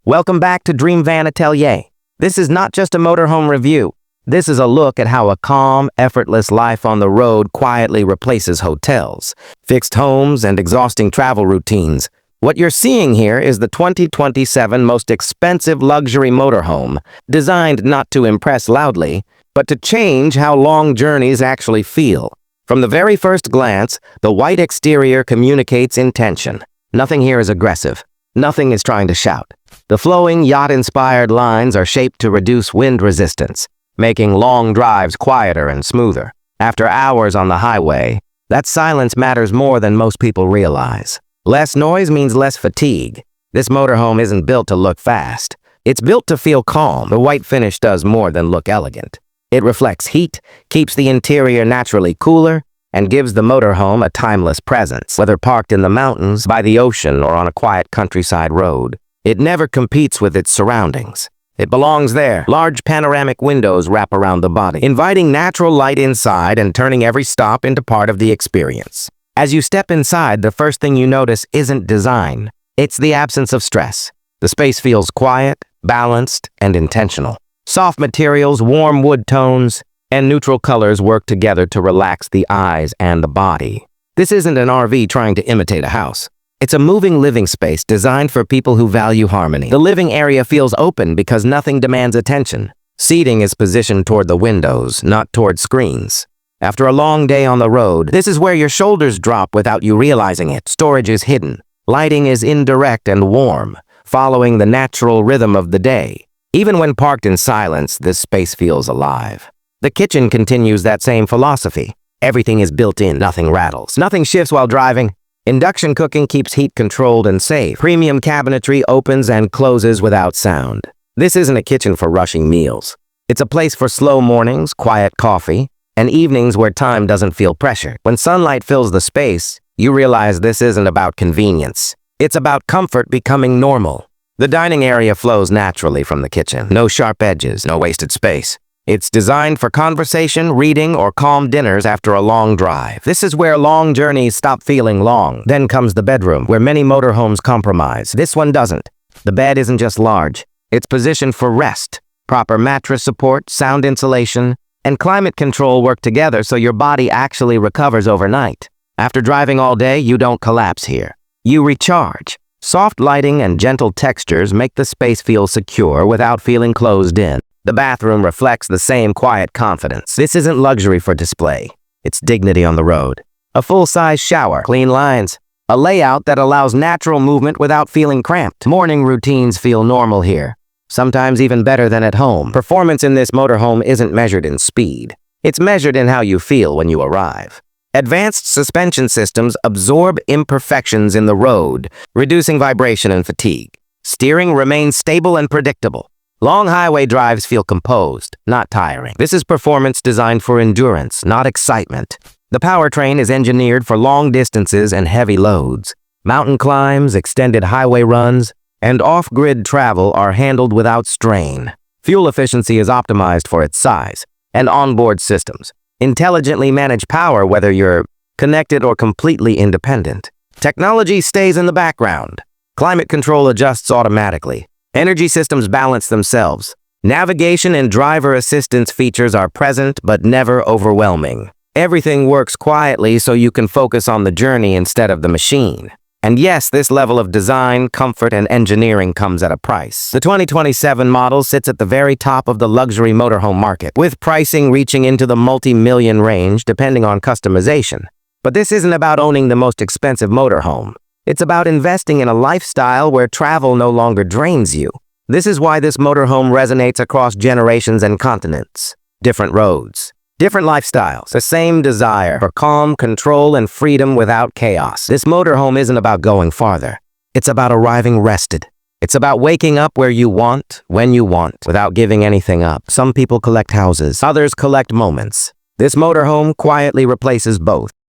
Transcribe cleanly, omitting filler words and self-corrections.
Welcome back to Dream Van Atelier. This is not just a motorhome review. This is a look at how a calm, effortless life on the road quietly replaces hotels, fixed homes, and exhausting travel routines. What you're seeing here is the 2027 most expensive luxury motorhome, designed not to impress loudly, but to change how long journeys actually feel. From the very first glance, the white exterior communicates intention. Nothing here is aggressive. Nothing is trying to shout. The flowing, yacht-inspired lines are shaped to reduce wind resistance, making long drives quieter and smoother. After hours on the highway, that silence matters more than most people realize. Less noise means less fatigue. This motorhome isn't built to look fast. It's built to feel calm. The white finish does more than look elegant. It reflects heat, keeps the interior naturally cooler, and gives the motorhome a timeless presence. Whether parked in the mountains, by the ocean, or on a quiet countryside road, it never competes with its surroundings. It belongs there. Large panoramic windows wrap around the body, inviting natural light inside and turning every stop into part of the experience. As you step inside, the first thing you notice isn't design. It's the absence of stress. The space feels quiet, balanced, and intentional. Soft materials, warm wood tones, and neutral colors work together to relax the eyes and the body. This isn't an RV trying to imitate a house. It's a moving living space designed for people who value harmony. The living area feels open because nothing demands attention. Seating is positioned toward the windows, not toward screens. After a long day on the road, this is where your shoulders drop without you realizing it. Storage is hidden. Lighting is indirect and warm, following the natural rhythm of the day. Even when parked in silence, this space feels alive. The kitchen continues that same philosophy. Everything is built in, nothing rattles. Nothing shifts while driving. Induction cooking keeps heat controlled and safe. Premium cabinetry opens and closes without sound. This isn't a kitchen for rushing meals. It's a place for slow mornings, quiet coffee, and evenings where time doesn't feel pressured. When sunlight fills the space, you realize this isn't about convenience. It's about comfort becoming normal. The dining area flows naturally from the kitchen. No sharp edges, no wasted space. It's designed for conversation, reading, or calm dinners after a long drive. This is where long journeys stop feeling long. Then comes the bedroom, where many motorhomes compromise. This one doesn't. The bed isn't just large. It's positioned for rest. Proper mattress support, sound insulation, and climate control work together so your body actually recovers overnight. After driving all day, you don't collapse here. You recharge. Soft lighting and gentle textures make the space feel secure without feeling closed in. The bathroom reflects the same quiet confidence. This isn't luxury for display. It's dignity on the road. A full-size shower, clean lines, a layout that allows natural movement without feeling cramped. Morning routines feel normal here, sometimes even better than at home. Performance in this motorhome isn't measured in speed. It's measured in how you feel when you arrive. Advanced suspension systems absorb imperfections in the road, reducing vibration and fatigue. Steering remains stable and predictable. Long highway drives feel composed, not tiring. This is performance designed for endurance, not excitement. The powertrain is engineered for long distances and heavy loads. Mountain climbs, extended highway runs, and off-grid travel are handled without strain. Fuel efficiency is optimized for its size, and onboard systems intelligently manage power whether you're connected or completely independent. Technology stays in the background. Climate control adjusts automatically. Energy systems balance themselves. Navigation and driver assistance features are present but never overwhelming. Everything works quietly so you can focus on the journey instead of the machine. And yes, this level of design, comfort, and engineering comes at a price. The 2027 model sits at the very top of the luxury motorhome market, with pricing reaching into the multi-million range depending on customization. But this isn't about owning the most expensive motorhome. It's about investing in a lifestyle where travel no longer drains you. This is why this motorhome resonates across generations and continents. Different roads, different lifestyles, the same desire for calm, control, and freedom without chaos. This motorhome isn't about going farther. It's about arriving rested. It's about waking up where you want, when you want, without giving anything up. Some people collect houses, others collect moments. This motorhome quietly replaces both.